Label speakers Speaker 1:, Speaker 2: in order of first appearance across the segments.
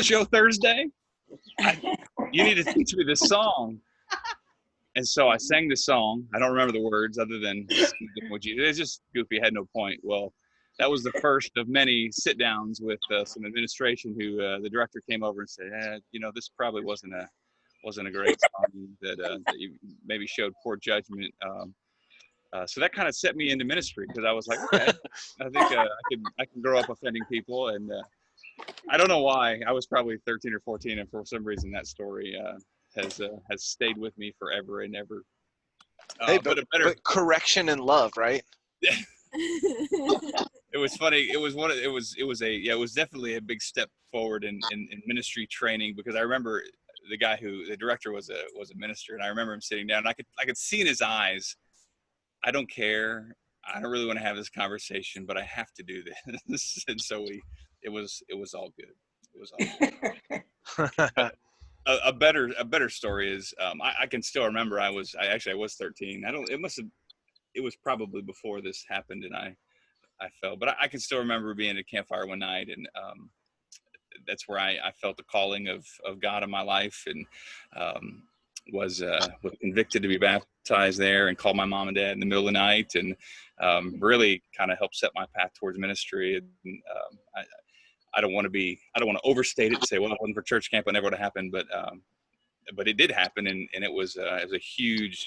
Speaker 1: show Thursday? You need to teach me this song. And so I sang this song. I don't remember the words other than it's just goofy, had no point. Well, that was the first of many sit downs with some administration who the director came over and said, this probably wasn't a great song, that you maybe showed poor judgment. So that kind of set me into ministry, because I was like, okay, I think I can grow up offending people. And I don't know why. I was probably 13 or 14, and for some reason that story has stayed with me forever and ever.
Speaker 2: But correction and love, right?
Speaker 1: It was funny. It was definitely a big step forward in ministry training, because I remember the director was a minister, and I remember him sitting down, and I could see in his eyes, I don't care. I don't really want to have this conversation, but I have to do this. And so it was all good. It was all good. A better story is, I can still remember I was 13. It was probably before this happened and I fell, but I can still remember being at a campfire one night, and that's where I felt the calling of God in my life, and was convicted to be baptized there, and called my mom and dad in the middle of the night, and really kind of helped set my path towards ministry. And I don't want to overstate it and say, well, if it wasn't for church camp, it never would have happened. But it did happen, and it was a huge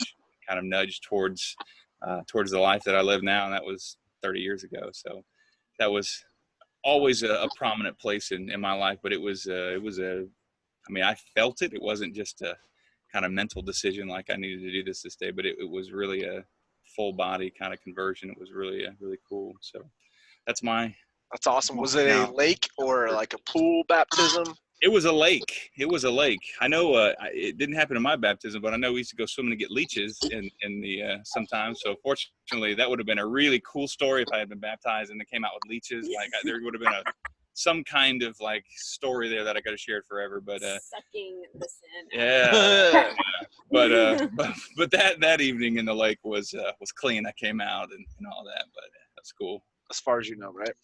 Speaker 1: kind of nudge towards the life that I live now, and that was 30 years ago. So that was always a prominent place in my life. But I felt it. It wasn't just a kind of mental decision like I needed to do this day, but it was really a full body kind of conversion. It was really cool. So that's
Speaker 2: awesome. Was it a lake or like a pool baptism?
Speaker 1: It was a lake. I know it didn't happen in my baptism, but I know we used to go swimming to get leeches in the sometimes. So fortunately, that would have been a really cool story if I had been baptized and it came out with leeches. Like there would have been some kind of like story there that I could have shared forever. But
Speaker 3: sucking the sin.
Speaker 1: Yeah. But that evening in the lake was clean. I came out and all that. But that's cool.
Speaker 2: As far as you know, right?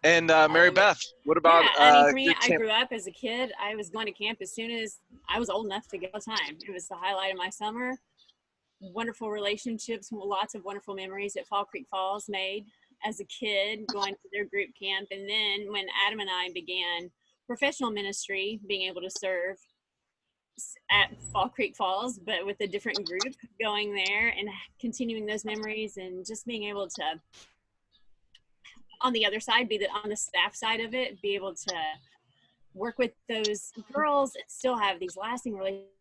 Speaker 2: And MaryBeth, what about
Speaker 3: for me, I grew up as a kid. I was going to camp as soon as I was old enough to go all the time. It was the highlight of my summer. Wonderful relationships, lots of wonderful memories at Fall Creek Falls made as a kid, going to their group camp. And then when Adam and I began professional ministry, being able to serve at Fall Creek Falls, but with a different group, going there and continuing those memories, and just being able to, on the other side, on the staff side of it, be able to work with those girls and still have these lasting relationships,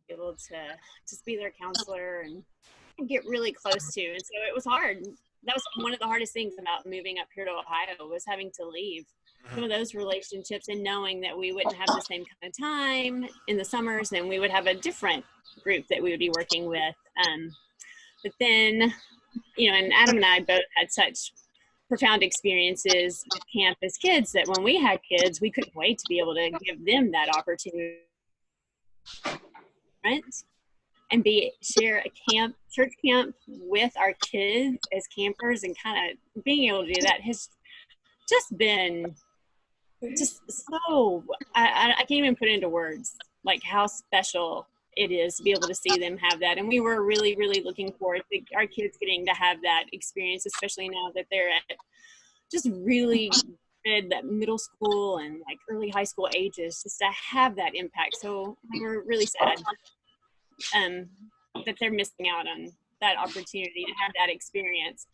Speaker 3: be able to just be their counselor and get really close to. And so it was hard. That was one of the hardest things about moving up here to Ohio, was having to leave some of those relationships and knowing that we wouldn't have the same kind of time in the summers, and we would have a different group that we would be working with. But then, and Adam and I both had such profound experiences with camp as kids that when we had kids, we couldn't wait to be able to give them that opportunity and share a church camp with our kids as campers, and kind of being able to do that has just been so, I can't even put it into words, like how special it is to be able to see them have that. And we were really, really looking forward to our kids getting to have that experience, especially now that they're at just really good, that middle school and like early high school ages, just to have that impact. So we were really sad that they're missing out on that opportunity to have that experience.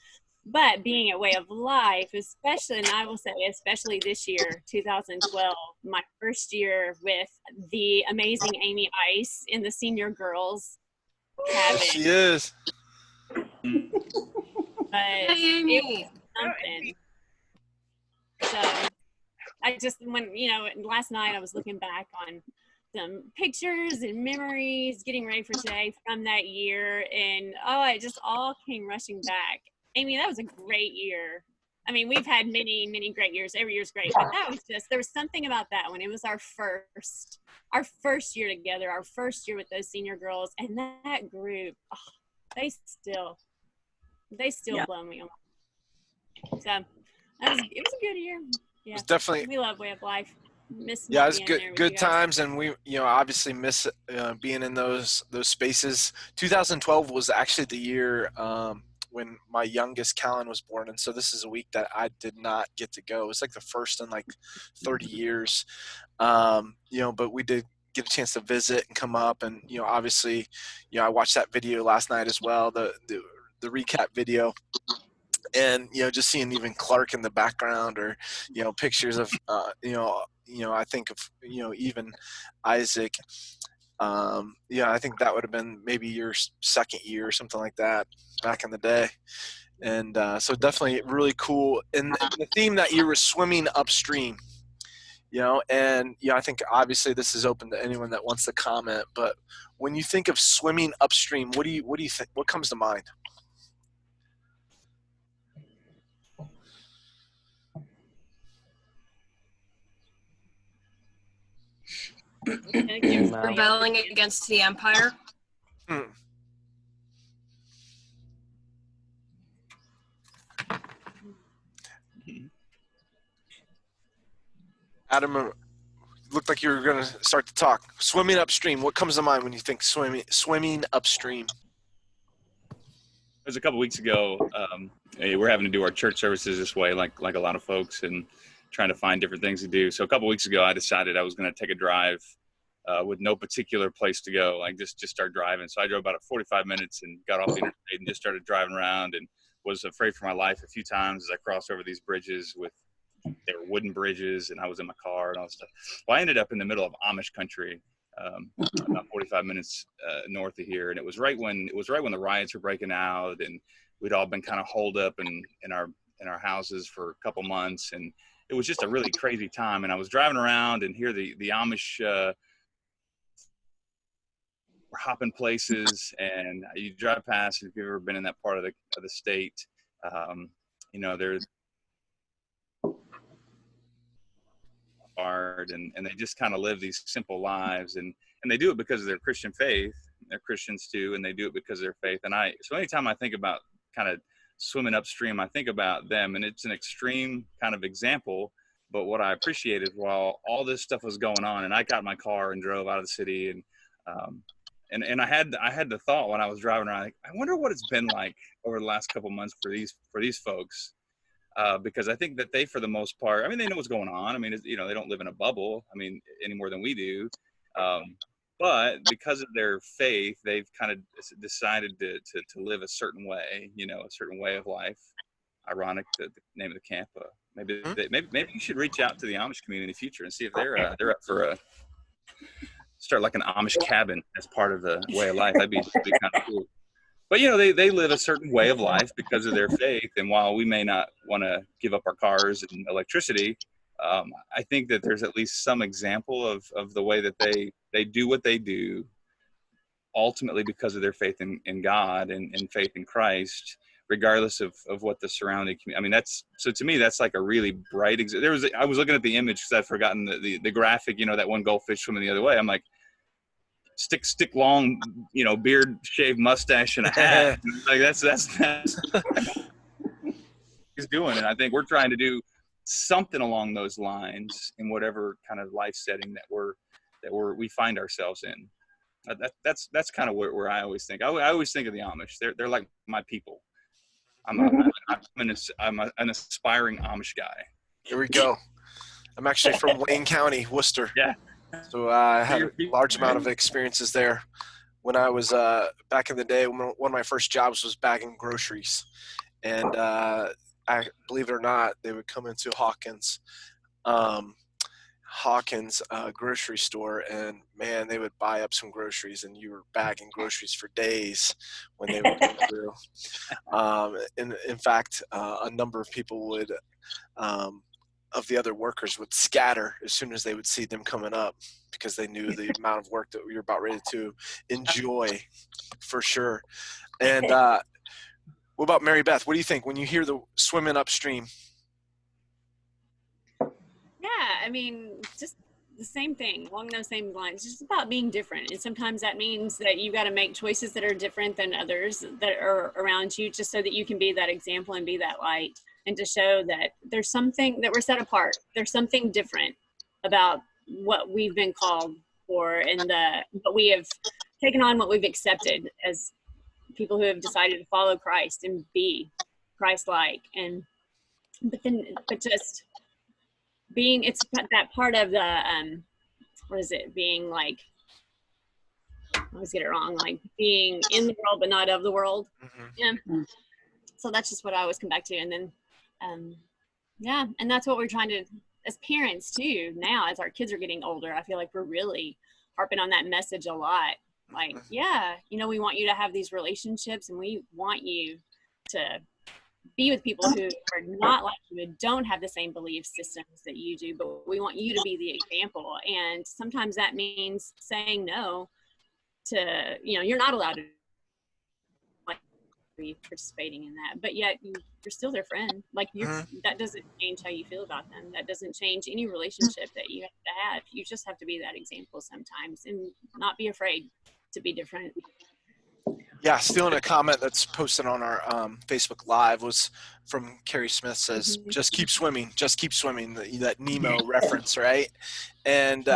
Speaker 3: But being a way of life, especially, and I will say especially this year, 2012, my first year with the amazing Amy Ice in the senior girls cabin.
Speaker 2: She is.
Speaker 3: It was something. So I just, last night I was looking back on some pictures and memories, getting ready for today from that year, and it just all came rushing back. Amy, that was a great year. I mean, we've had many, many great years. Every year's great, but that was there was something about that one. It was our first year together, our first year with those senior girls, and that group, they still blow me away. So it was a good year. Yeah,
Speaker 4: it was definitely.
Speaker 3: We love Way of Life.
Speaker 4: Yeah, it's good times, and we obviously miss being in those spaces. 2012 was actually the year when my youngest Callan was born, and so this is a week that I did not get to go. It was like the first in like 30 years, but we did get a chance to visit and come up, and obviously, I watched that video last night as well, the recap video. And just seeing even Clark in the background, or pictures of I think of even Isaac. I think that would have been maybe your second year or something like that back in the day. And so definitely really cool. And the theme that year was swimming upstream. And I think obviously this is open to anyone that wants to comment. But when you think of swimming upstream, what do you think? What comes to mind?
Speaker 5: Rebelling against the empire.
Speaker 4: Adam, looked like you were going to start to talk. Swimming upstream. What comes to mind when you think swimming upstream?
Speaker 1: It was a couple weeks ago. We're having to do our church services this way, like a lot of folks, and trying to find different things to do. So a couple weeks ago, I decided I was going to take a drive with no particular place to go, like just start driving. So I drove about 45 minutes and got off the interstate and just started driving around, and was afraid for my life a few times as I crossed over these bridges they were wooden bridges, and I was in my car and all that stuff. Well, I ended up in the middle of Amish country, about 45 minutes north of here, and it was right when the riots were breaking out, and we'd all been kind of holed up in our houses for a couple months, and it was just a really crazy time. And I was driving around, and here the Amish were hopping places, and you drive past, if you've ever been in that part of the state, there's hard, and they just kind of live these simple lives, and they do it because of their Christian faith. They're Christians too, and they do it because of their faith. And so anytime I think about kind of swimming upstream, I think about them, and it's an extreme kind of example. But what I appreciated while all this stuff was going on, and I got in my car and drove out of the city, and I had the thought when I was driving around, like, I wonder what it's been like over the last couple months for these folks. Because I think that they, for the most part, I mean, they know what's going on. I mean, they don't live in a bubble, I mean, any more than we do. But because of their faith, they've kind of decided to live a certain way, a certain way of life. Ironic, the name of the camp. Maybe you should reach out to the Amish community in the future and see if they're up for start like an Amish cabin as part of the way of life. That'd be kind of cool. But, they live a certain way of life because of their faith. And while we may not want to give up our cars and electricity, I think that there's at least some example of the way that they do what they do, ultimately because of their faith in God and faith in Christ, regardless of what the surrounding community. I mean, so to me, that's like a really bright example. I was looking at the image because I'd forgotten the graphic, that one goldfish swimming the other way. I'm like, stick long, beard, shaved mustache, and a hat. Like that's he's doing. And I think we're trying to do something along those lines in whatever kind of life setting that we find ourselves in. That's kind of where I always think. I always think of the Amish. They're like my people. I'm an aspiring Amish guy.
Speaker 4: Here we go. I'm actually from Wayne County, Worcester.
Speaker 1: Yeah.
Speaker 4: So I had a large amount of experiences there. When I was back in the day, one of my first jobs was bagging groceries. And I believe it or not, they would come into Hawkins grocery store, and man, they would buy up some groceries, and you were bagging groceries for days when they would come through. In fact, a number of people would of the other workers would scatter as soon as they would see them coming up, because they knew the amount of work that we were about ready to enjoy, for sure. And what about MaryBeth? What do you think when you hear the swimming upstream?
Speaker 3: Yeah, I mean, just the same thing along those same lines. It's just about being different, and sometimes that means that you got to make choices that are different than others that are around you, just so that you can be that example and be that light. and to show that there's something that we're set apart. There's something different about what we've been called for, and but we have taken on what we've accepted as people who have decided to follow Christ and be Christ-like. And but just being, it's that part of the what is it, being like, I always get it wrong, like being in the world but not of the world. Yeah. So that's just what I always come back to. And then yeah, and that's what we're trying to, as parents too, now as our kids are getting older, I feel like we're really harping on that message a lot. Like, yeah, you know, we want you to have these relationships, and we want you to be with people who are not like you and don't have the same belief systems that you do, but we want you to be the example. And sometimes that means saying no to, you know, you're not allowed to be participating in that, but yet you're still their friend. Like, that doesn't change how you feel about them. That doesn't change any relationship that you have to have. You just have to be that example sometimes and not be afraid to be different.
Speaker 4: Yeah, stealing a comment that's posted on our Facebook Live was from Carrie Smith, says, just keep swimming, that Nemo reference, right? And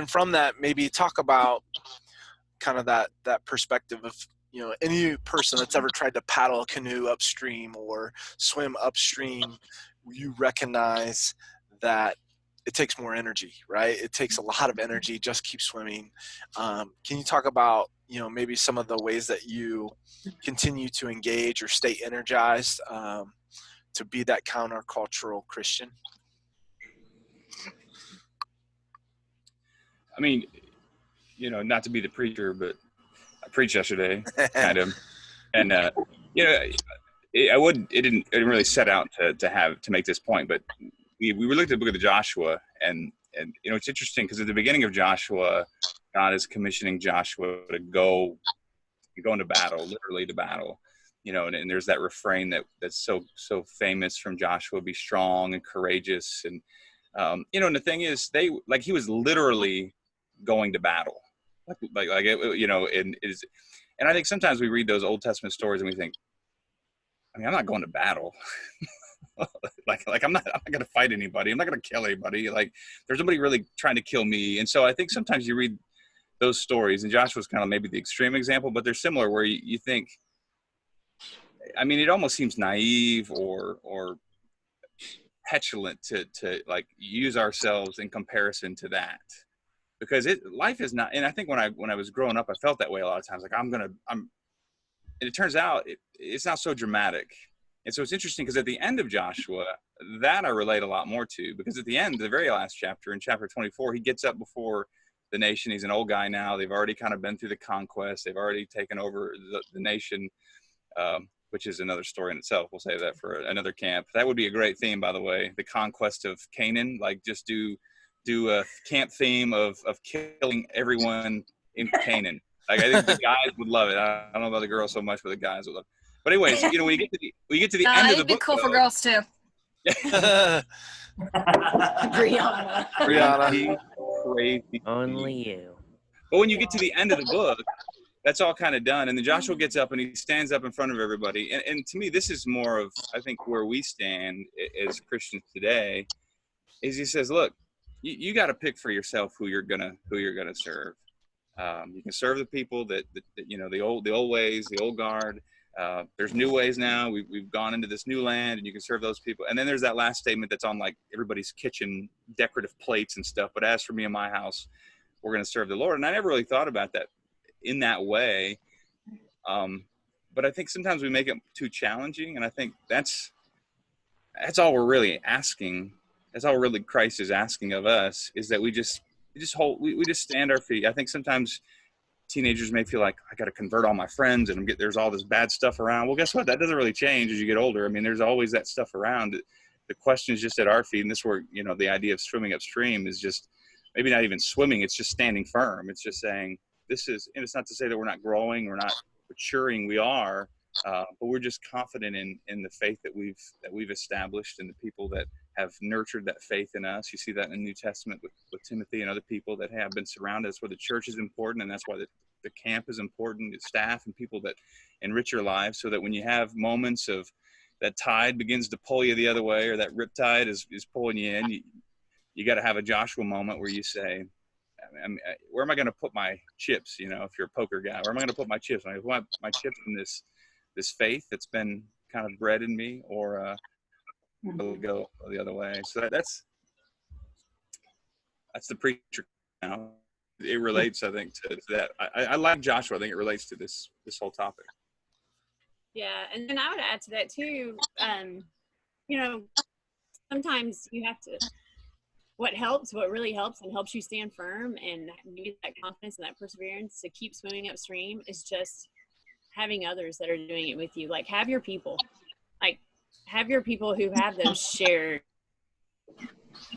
Speaker 4: from that, maybe talk about kind of that perspective of, you know, any person that's ever tried to paddle a canoe upstream or swim upstream, you recognize that it takes more energy, right? It takes a lot of energy. Just keep swimming. Can you talk about, you know, maybe some of the ways that you continue to engage or stay energized to be that countercultural Christian?
Speaker 1: I mean, you know, not to be the preacher, but I preached yesterday, kind of, and you know, it didn't really set out to make this point, but we looked at the book of Joshua, and you know, it's interesting because at the beginning of Joshua, God is commissioning Joshua to go into battle, literally to battle, you know, and there's that refrain that's so famous from Joshua: "Be strong and courageous," and you know, and the thing is, he was literally going to battle. Like you know, and I think sometimes we read those Old Testament stories and we think, I mean, I'm not going to battle. like I'm not going to fight anybody. I'm not going to kill anybody. Like, there's nobody really trying to kill me. And so I think sometimes you read those stories, and Joshua's kind of maybe the extreme example, but they're similar, where you think, I mean, it almost seems naive or petulant to like use ourselves in comparison to that. Because life is not, and I think when I was growing up, I felt that way a lot of times. Like, and it turns out it's not so dramatic. And so it's interesting because at the end of Joshua, that I relate a lot more to, because at the end, the very last chapter, in chapter 24, he gets up before the nation. He's an old guy now. They've already kind of been through the conquest. They've already taken over the nation, which is another story in itself. We'll save that for another camp. That would be a great theme, by the way, the conquest of Canaan. Like, just do a camp theme of killing everyone in Canaan. Like, I think the guys would love it. I don't know about the girls so much, but the guys would love it. But anyways, you know, we get to the end of the book. It'd be
Speaker 5: cool for girls too.
Speaker 4: Brianna.
Speaker 1: Crazy.
Speaker 6: Only you.
Speaker 1: But when you get to the end of the book, that's all kind of done. And then Joshua gets up and he stands up in front of everybody. And to me, this is more of, I think, where we stand as Christians today, is he says, look, you got to pick for yourself who you're gonna serve. You can serve the people that you know, the old ways, the old guard. There's new ways now. We've gone into this new land, and you can serve those people. And then there's that last statement that's on like everybody's kitchen decorative plates and stuff. But as for me and my house, we're going to serve the Lord. And I never really thought about that in that way. But I think sometimes we make it too challenging, and I think that's all we're really asking. That's all really Christ is asking of us, is that we just stand our feet. I think sometimes teenagers may feel like, I got to convert all my friends, and there's all this bad stuff around. Well, guess what? That doesn't really change as you get older. I mean, there's always that stuff around. The question is just at our feet, and this is where, you know, the idea of swimming upstream is just maybe not even swimming. It's just standing firm. It's just saying, this is, and it's not to say that we're not growing, we're not maturing. We are, but we're just confident in the faith that we've established, and the people that have nurtured that faith in us. You see that in the New Testament with Timothy and other people that have been surrounded. That's why the church is important, and that's why the camp is important, the staff and people that enrich your lives, so that when you have moments of, that tide begins to pull you the other way, or that riptide is pulling you in, you got to have a Joshua moment where you say, where am I going to put my chips? You know, if you're a poker guy, where am I going to put my chips? I want my chips in this faith that's been kind of bred in me, or go the other way. So that's the preacher now. It relates, I think, to that. I like Joshua. I think it relates to this whole topic.
Speaker 3: Yeah, and then I would add to that too. You know, sometimes you have to. What really helps and helps you stand firm and give you that confidence and that perseverance to keep swimming upstream is just having others that are doing it with you. Like, have your people who have those shared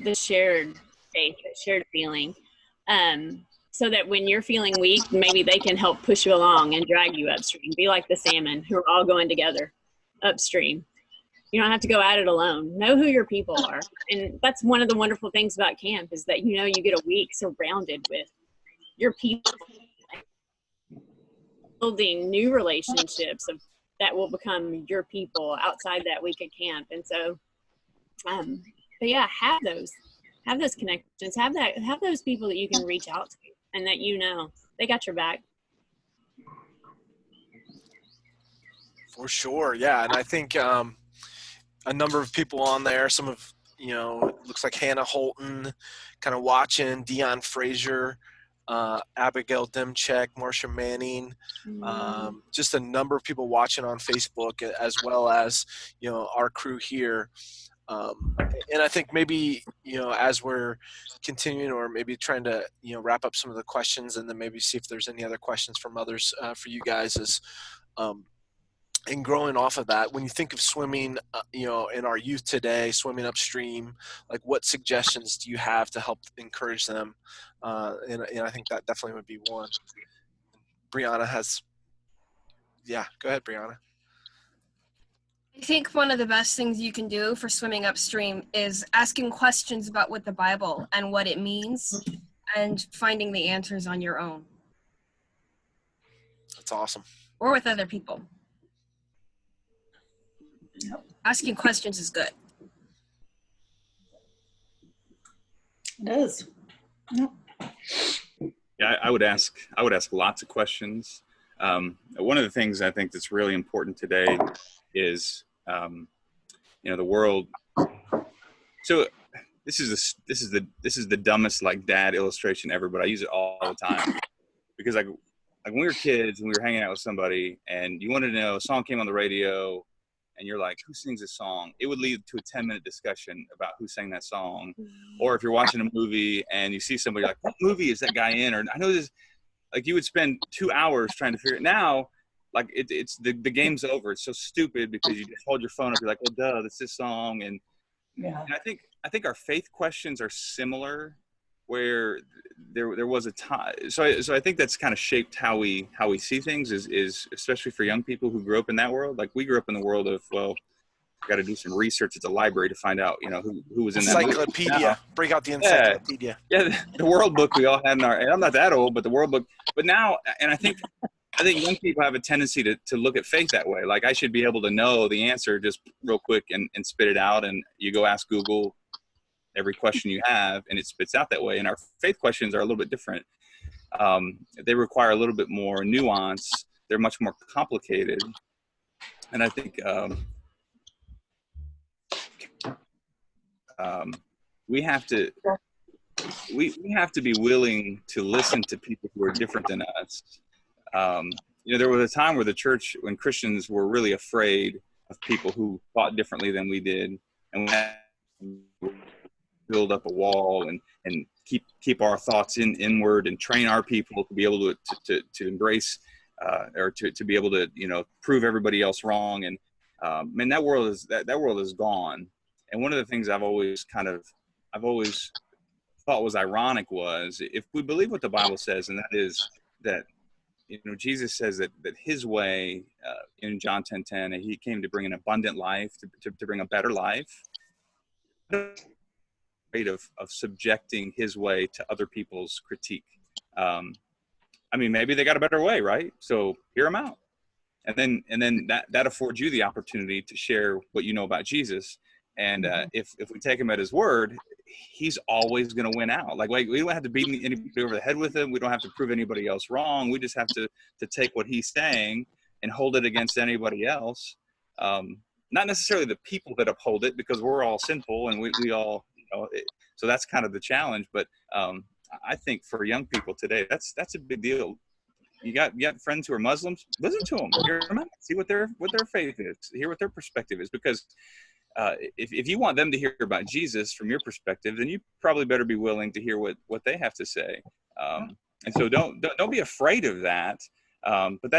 Speaker 3: faith, that shared feeling. So that when you're feeling weak, maybe they can help push you along and drag you upstream. Be like the salmon who are all going together upstream. You don't have to go at it alone. Know who your people are. And that's one of the wonderful things about camp is that, you know, you get a week surrounded with your people, building new relationships that will become your people outside that week at camp. And so, but yeah, have those connections, have those people that you can reach out to and that, you know, they got your back.
Speaker 4: For sure. Yeah. And I think, a number of people on there, some of, you know, it looks like Hannah Holton kind of watching, Dion Frazier, Abigail Demchek, Marcia Manning, just a number of people watching on Facebook, as well as, you know, our crew here. And I think maybe, you know, as we're continuing or maybe trying to, you know, wrap up some of the questions and then maybe see if there's any other questions from others for you guys is, and growing off of that, when you think of swimming, you know, in our youth today, swimming upstream, like what suggestions do you have to help encourage them? And I think that definitely would be one. Brianna has, yeah, go ahead, Brianna.
Speaker 5: I think one of the best things you can do for swimming upstream is asking questions about what the Bible and what it means and finding the answers on your own.
Speaker 4: That's awesome.
Speaker 5: Or with other people.
Speaker 6: Yep.
Speaker 5: Asking questions is good.
Speaker 6: It is. Yep.
Speaker 1: Yeah, I would ask lots of questions. One of the things I think that's really important today is, you know, the world. So this is the dumbest like dad illustration ever, but I use it all the time because like when we were kids and we were hanging out with somebody and you wanted to know, a song came on the radio and you're like, who sings this song? It would lead to a 10-minute discussion about who sang that song. Or if you're watching a movie and you see somebody like, what movie is that guy in? Or I know this, like you would spend 2 hours trying to figure it. Now, like it's the game's over. It's so stupid because you just hold your phone up. You're like, well, duh, that's this song. And,
Speaker 6: Yeah.
Speaker 1: and I think our faith questions are similar, where there was a time. So I think that's kind of shaped how we see things is especially for young people who grew up in that world. Like we grew up in the world of, well, I got to do some research at the library to find out, you know, who was in that
Speaker 4: encyclopedia.
Speaker 1: Now,
Speaker 4: Break out the encyclopedia.
Speaker 1: Yeah, the World Book we all had in our, and I'm not that old, but the World Book. But now, and I think young people have a tendency to look at faith that way. Like I should be able to know the answer just real quick and spit it out. And you go ask Google every question you have and it spits out that way. And our faith questions are a little bit different. They require a little bit more nuance. They're much more complicated. And I think we have to be willing to listen to people who are different than us. You know, there was a time where the church, when Christians were really afraid of people who thought differently than we did, and we had to build up a wall and keep our thoughts inward and train our people to be able to embrace or to be able to, you know, prove everybody else wrong. And man, that world is gone. And one of the things I've always thought was ironic was, if we believe what the Bible says, and that is that, you know, Jesus says that his way in John 10:10, he came to bring an abundant life, to bring a better life. Of subjecting his way to other people's critique. I mean, maybe they got a better way, right? So hear them out. and then that affords you the opportunity to share what you know about Jesus. And if we take him at his word, he's always going to win out. Like we don't have to beat anybody over the head with him. We don't have to prove anybody else wrong. We just have to take what he's saying and hold it against anybody else. Not necessarily the people that uphold it, because we're all sinful and we all, so that's kind of the challenge. But I think for young people today, that's a big deal. You got friends who are Muslims, listen to them, hear them out, see what their faith is, hear what their perspective is, because if you want them to hear about Jesus from your perspective, then you probably better be willing to hear what they have to say. And so don't be afraid of that. But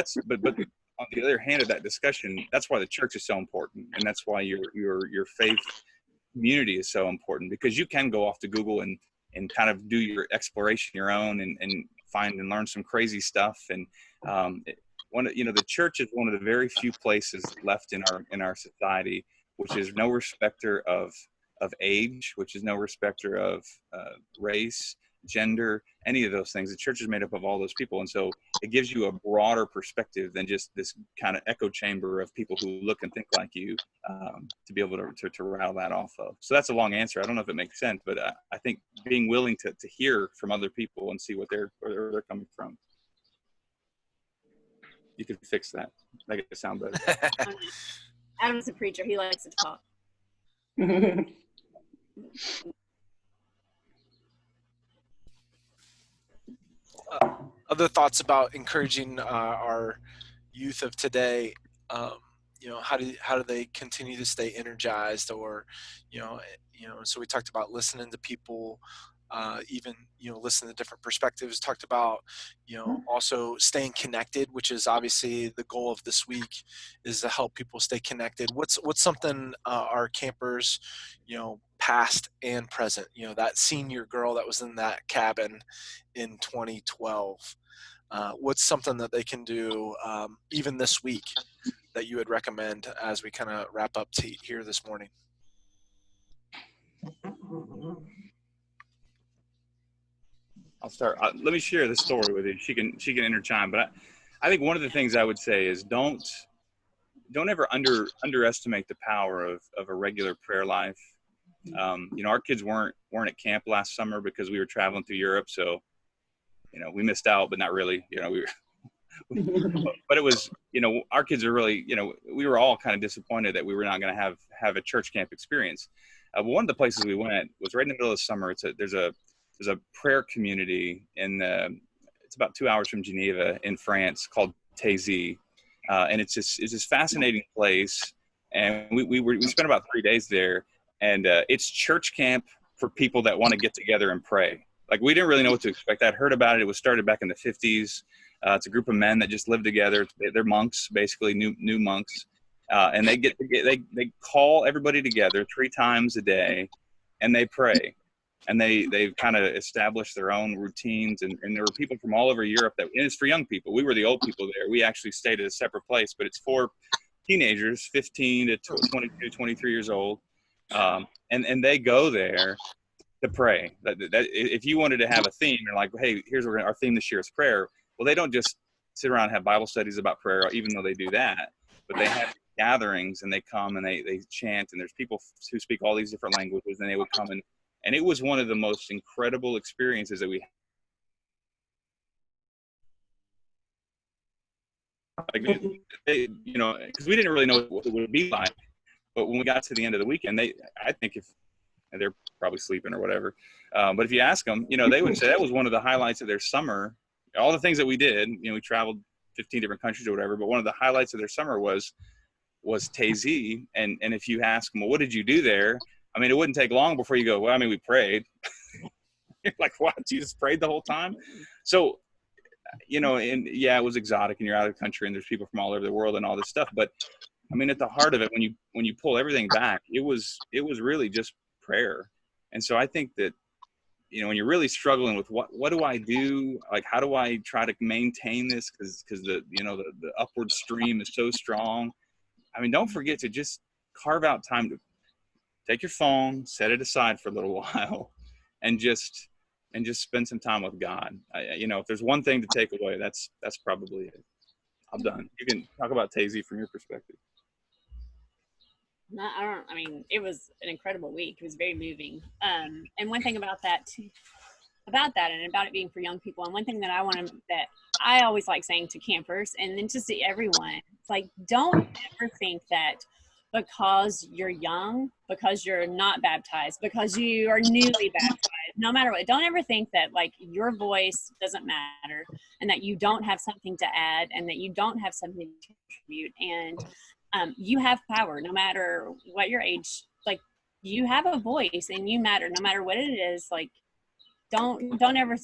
Speaker 1: on the other hand of that discussion, that's why the church is so important, and that's why your faith community is so important, because you can go off to Google and kind of do your exploration your own and find and learn some crazy stuff. And the church is one of the very few places left in our society which is no respecter of age, which is no respecter of race, gender, any of those things. The church is made up of all those people. And so it gives you a broader perspective than just this kind of echo chamber of people who look and think like you, to be able to rattle that off of. So that's a long answer. I don't know if it makes sense, but I think being willing to hear from other people and see where they're coming from. You can fix that. Make it sound better.
Speaker 3: Adam's a preacher. He likes to talk.
Speaker 4: Other thoughts about encouraging our youth of today? How do they continue to stay energized, or so we talked about listening to people, even listening to different perspectives. Talked about also staying connected, which is obviously the goal of this week, is to help people stay connected. What's something our campers past and present, that senior girl that was in that cabin in 2012, what's something that they can do even this week that you would recommend as we kind of wrap up here this morning?
Speaker 1: I'll start. Let me share this story with you. She can interchime. But I think one of the things I would say is don't ever underestimate the power of a regular prayer life. Our kids weren't at camp last summer because we were traveling through Europe, so we missed out, but not really. We were, but it was our kids are really we were all kind of disappointed that we were not going to have a church camp experience. But one of the places we went was right in the middle of the summer. There's a prayer community it's about 2 hours from Geneva in France called Taizé. And it's this fascinating place. And we spent about 3 days there, and it's church camp for people that want to get together and pray. Like, we didn't really know what to expect. I'd heard about it. It was started back in the 50s. It's a group of men that just live together. They're monks, basically new monks. And they call everybody together 3 times a day, and they pray. And they've kind of established their own routines, and there were people from all over Europe and it's for young people. We were the old people there. We actually stayed at a separate place, but it's for teenagers, 15 to 22, 23 years old. And they go there to pray. That if you wanted to have a theme, you're like, hey, here's our theme this year is prayer. Well, they don't just sit around and have Bible studies about prayer, even though they do that, but they have gatherings, and they come and they chant, and there's people who speak all these different languages, and they would come and it was one of the most incredible experiences that we had. Because we didn't really know what it would be like. But when we got to the end of the weekend, I think they're probably sleeping or whatever. But if you ask them, they would say that was one of the highlights of their summer. All the things that we did, we traveled 15 different countries or whatever, but one of the highlights of their summer was Taizé. And if you ask them, well, what did you do there? I mean, it wouldn't take long before you go, well, we prayed. You're like, what? You just prayed the whole time? So, and yeah, it was exotic, and you're out of the country, and there's people from all over the world and all this stuff. But at the heart of it, when you pull everything back, it was really just prayer. And so I think that, when you're really struggling with what do I do? Like, how do I try to maintain this? Because the upward stream is so strong. Don't forget to just carve out time to take your phone, set it aside for a little while, and just spend some time with God. If there's one thing to take away, that's probably it. I'm done. You can talk about Tazy from your perspective.
Speaker 3: I mean, it was an incredible week. It was very moving. And one thing about that and about it being for young people, and one thing that I always like saying to campers and then just to everyone, it's like, don't ever think that because you're young, because you're not baptized, because you are newly baptized, no matter what, don't ever think that like your voice doesn't matter and that you don't have something to add and that you don't have something to contribute. And you have power no matter what your age, like you have a voice and you matter no matter what it is. Like, don't ever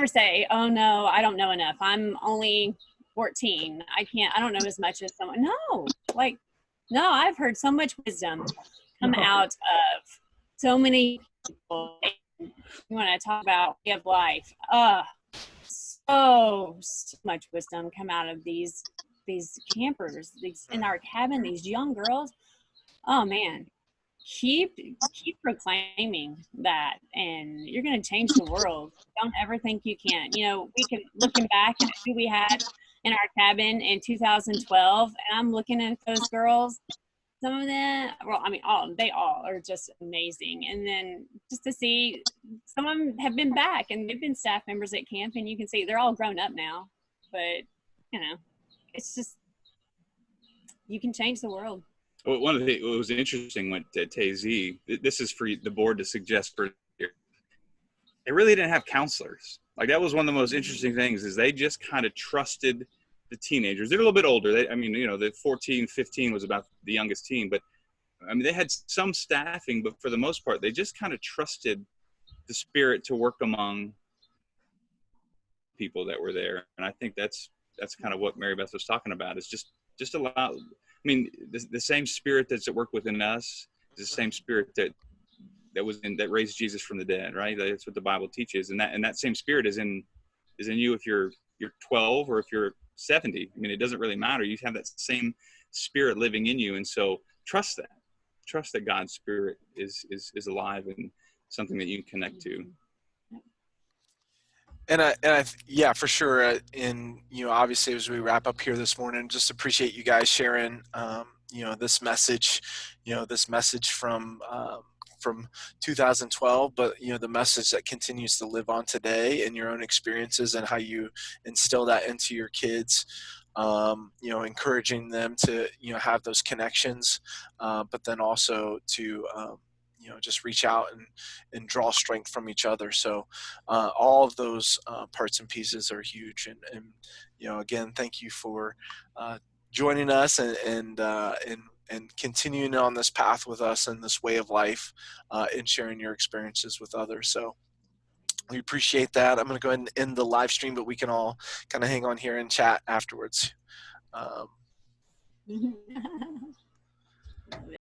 Speaker 3: say, oh no, I don't know enough. I'm only 14. I don't know as much as someone. No, I've heard so much wisdom come out of so many people. You want to talk about way of life. So much wisdom come out of these campers, these in our cabin, these young girls. Oh man, keep proclaiming that, and you're going to change the world. Don't ever think you can't. You know, we can, looking back at who we had in our cabin in 2012, and I'm looking at those girls. Some of them, well, I mean, they all are just amazing. And then just to see, some of them have been back and they've been staff members at camp, and you can see they're all grown up now. But you know, it's just, you can change the world.
Speaker 1: Well, what was interesting went to Tazy. This is for the board to suggest for here. They really didn't have counselors. Like, that was one of the most interesting things, is they just kind of trusted the teenagers. They're a little bit older. The 14, 15 was about the youngest teen, but I mean, they had some staffing, but for the most part, they just kind of trusted the Spirit to work among people that were there. And I think that's kind of what MaryBeth was talking about, is just allow, I mean, the same Spirit that's at work within us is the same Spirit that raised Jesus from the dead, right? That's what the Bible teaches. And that same Spirit is in you if you're 12 or if you're 70. I mean, it doesn't really matter. You have that same Spirit living in you. And so trust that God's Spirit is alive and something that you can connect to.
Speaker 4: Yeah, for sure. And, obviously as we wrap up here this morning, just appreciate you guys sharing, this message from 2012, but the message that continues to live on today in your own experiences and how you instill that into your kids, encouraging them to have those connections, but then also to just reach out and draw strength from each other. So all of those parts and pieces are huge, and again, thank you for joining us and continuing on this path with us and this way of life, and sharing your experiences with others. So we appreciate that. I'm going to go ahead and end the live stream, but we can all kind of hang on here and chat afterwards.